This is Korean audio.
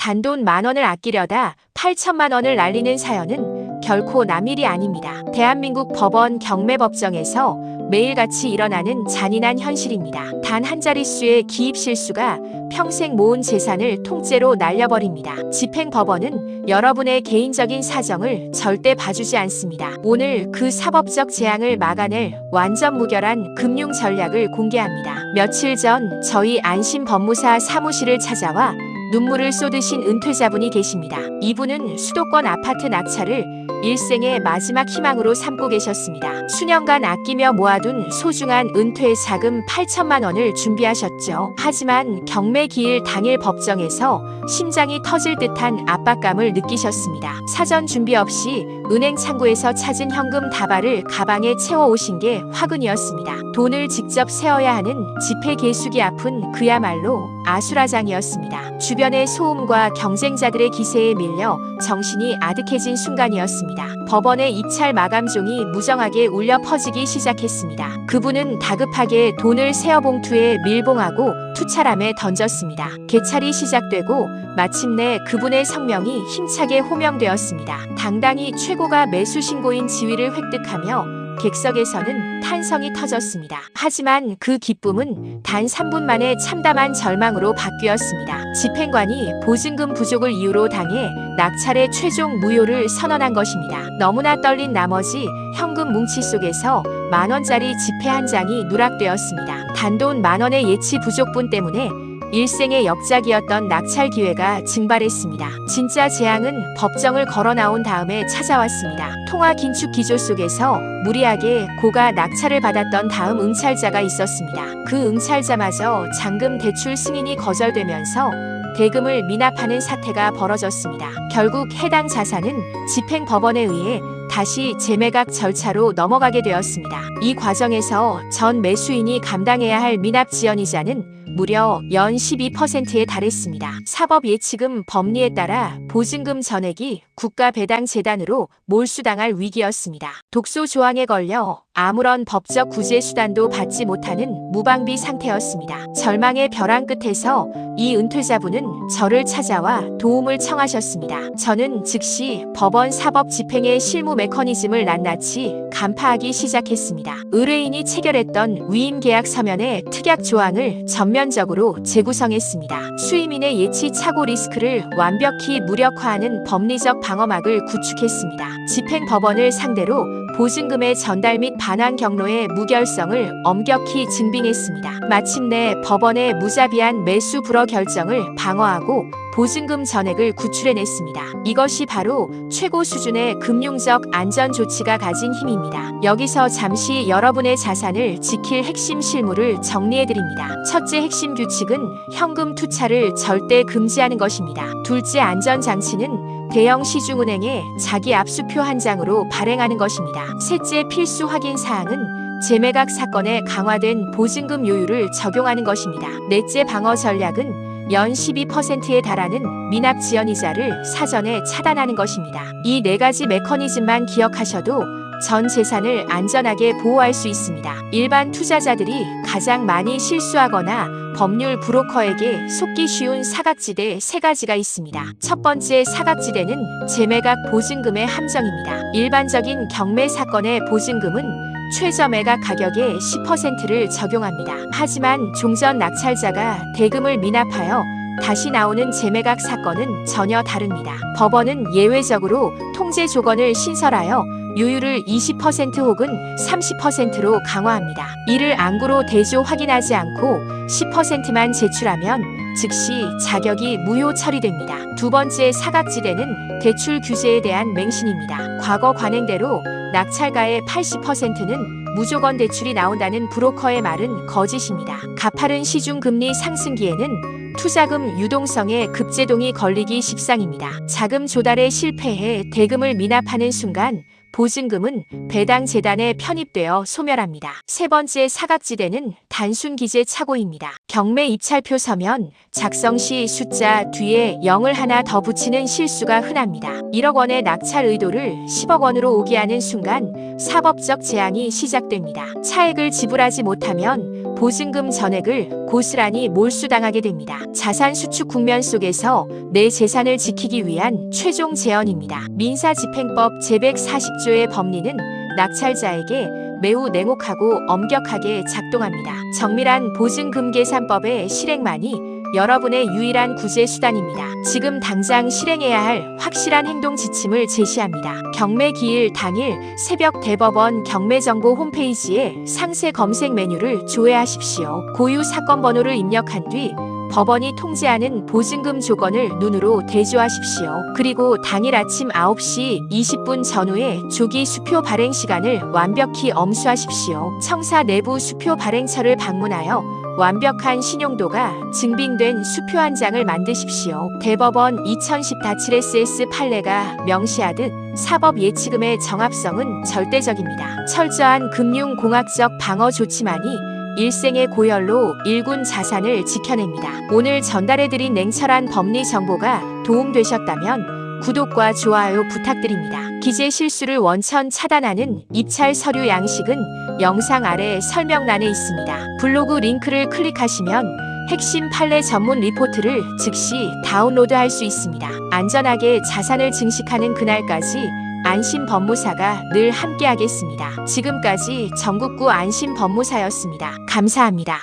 단돈 10,000원을 아끼려다 8천만 원을 날리는 사연은 결코 남일이 아닙니다. 대한민국 법원 경매법정에서 매일같이 일어나는 잔인한 현실입니다. 단 한 자릿수의 기입 실수가 평생 모은 재산을 통째로 날려버립니다. 집행법원은 여러분의 개인적인 사정을 절대 봐주지 않습니다. 오늘 그 사법적 재앙을 막아낼 완전 무결한 금융 전략을 공개합니다. 며칠 전 저희 안심법무사 사무실을 찾아와 눈물을 쏟으신 은퇴자분이 계십니다. 이분은 수도권 아파트 낙찰을 일생의 마지막 희망으로 삼고 계셨습니다. 수년간 아끼며 모아둔 소중한 은퇴 자금 8천만 원을 준비하셨죠. 하지만 경매 기일 당일 법정에서 심장이 터질 듯한 압박감을 느끼셨습니다. 사전 준비 없이 은행 창구에서 찾은 현금 다발을 가방에 채워 오신 게 화근이었습니다. 돈을 직접 세어야 하는 지폐 개수기 앞은 그야말로 아수라장이었습니다. 주변의 소음과 경쟁자들의 기세에 밀려 정신이 아득해진 순간이었습니다. 법원의 입찰 마감종이 무정하게 울려 퍼지기 시작했습니다. 그분은 다급하게 돈을 세어 봉투에 밀봉하고 투찰함에 던졌습니다. 개찰이 시작되고 마침내 그분의 성명이 힘차게 호명되었습니다. 당당히 최고가 매수 신고인 지위를 획득하며 객석에서는 탄성이 터졌습니다. 하지만 그 기쁨은 단 3분 만에 참담한 절망으로 바뀌었습니다. 집행관이 보증금 부족을 이유로 당해 낙찰의 최종 무효를 선언한 것입니다. 너무나 떨린 나머지 현금 뭉치 속에서 10,000원짜리 지폐 한 장이 누락되었습니다. 단돈 10,000원의 예치 부족분 때문에 일생의 역작이었던 낙찰 기회가 증발했습니다. 진짜 재앙은 법정을 걸어 나온 다음에 찾아왔습니다. 통화 긴축 기조 속에서 무리하게 고가 낙찰을 받았던 다음 응찰자가 있었습니다. 그 응찰자마저 잔금 대출 승인이 거절되면서 대금을 미납하는 사태가 벌어졌습니다. 결국 해당 자산은 집행법원에 의해 다시 재매각 절차로 넘어가게 되었습니다. 이 과정에서 전 매수인이 감당해야 할 미납 지연이자는 무려 연 12%에 달했습니다. 사법 예치금 법리에 따라 보증금 전액이 국가배당재단으로 몰수당할 위기였습니다. 독소 조항에 걸려 아무런 법적 구제 수단도 받지 못하는 무방비 상태였습니다. 절망의 벼랑 끝에서 이 은퇴자분은 저를 찾아와 도움을 청하셨습니다. 저는 즉시 법원 사법 집행의 실무 메커니즘을 낱낱이 간파하기 시작했습니다. 의뢰인이 체결했던 위임 계약 서면의 특약 조항을 전면적으로 재구성했습니다. 수임인의 예치 착오 리스크를 완벽히 무력화하는 법리적 방어막을 구축했습니다. 집행법원을 상대로 보증금의 전달 및 반환 경로의 무결성을 엄격히 증빙했습니다. 마침내 법원의 무자비한 매수 불허 결정을 방어하고 보증금 전액을 구출해냈습니다. 이것이 바로 최고 수준의 금융적 안전 조치가 가진 힘입니다. 여기서 잠시 여러분의 자산을 지킬 핵심 실무를 정리해드립니다. 첫째 핵심 규칙은 현금 투차를 절대 금지하는 것입니다. 둘째 안전장치는 대형 시중은행에 자기 압수표 한 장으로 발행하는 것입니다. 셋째 필수 확인 사항은 재매각 사건에 강화된 보증금 요율을 적용하는 것입니다. 넷째 방어 전략은 연 12%에 달하는 미납 지연이자를 사전에 차단하는 것입니다. 이 4가지 메커니즘만 기억하셔도 전 재산을 안전하게 보호할 수 있습니다. 일반 투자자들이 가장 많이 실수하거나 법률 브로커에게 속기 쉬운 사각지대 3가지가 있습니다. 첫 번째 사각지대는 재매각 보증금의 함정입니다. 일반적인 경매 사건의 보증금은 최저 매각 가격의 10%를 적용합니다. 하지만 종전 낙찰자가 대금을 미납하여 다시 나오는 재매각 사건은 전혀 다릅니다. 법원은 예외적으로 통제 조건을 신설하여 요율을 20% 혹은 30%로 강화합니다. 이를 안구로 대조 확인하지 않고 10%만 제출하면 즉시 자격이 무효 처리됩니다. 두 번째 사각지대는 대출 규제에 대한 맹신입니다. 과거 관행대로 낙찰가의 80%는 무조건 대출이 나온다는 브로커의 말은 거짓입니다. 가파른 시중금리 상승기에는 투자금 유동성에 급제동이 걸리기 십상입니다. 자금 조달에 실패해 대금을 미납하는 순간 보증금은 배당 재단에 편입되어 소멸합니다. 세 번째 사각지대는 단순 기재 착오입니다. 경매 입찰표 서면 작성 시 숫자 뒤에 0을 하나 더 붙이는 실수가 흔합니다. 1억 원의 낙찰 의도를 10억 원으로 오게 하는 순간 사법적 제한이 시작됩니다. 차액을 지불하지 못하면 보증금 전액을 고스란히 몰수당하게 됩니다. 자산 수축 국면 속에서 내 재산을 지키기 위한 최종 제언입니다. 민사집행법 제140조의 법리는 낙찰자에게 매우 냉혹하고 엄격하게 작동합니다. 정밀한 보증금 계산법의 실행만이 여러분의 유일한 구제 수단입니다. 지금 당장 실행해야 할 확실한 행동 지침을 제시합니다. 경매 기일 당일 새벽 대법원 경매정보 홈페이지에 상세 검색 메뉴를 조회하십시오. 고유 사건 번호를 입력한 뒤 법원이 통지하는 보증금 조건을 눈으로 대조하십시오. 그리고 당일 아침 9시 20분 전후에 조기 수표 발행 시간을 완벽히 엄수하십시오. 청사 내부 수표 발행처를 방문하여 완벽한 신용도가 증빙된 수표 한 장을 만드십시오. 대법원 2010-SS 판례가 명시하듯 사법 예치금의 정합성은 절대적입니다. 철저한 금융공학적 방어 조치만이 일생의 고열로 일군 자산을 지켜냅니다. 오늘 전달해드린 냉철한 법리 정보가 도움되셨다면 구독과 좋아요 부탁드립니다. 기재 실수를 원천 차단하는 입찰 서류 양식은 영상 아래 설명란에 있습니다. 블로그 링크를 클릭하시면 핵심 판례 전문 리포트를 즉시 다운로드할 수 있습니다. 안전하게 자산을 증식하는 그날까지 안심법무사가 늘 함께하겠습니다. 지금까지 전국구 안심법무사였습니다. 감사합니다.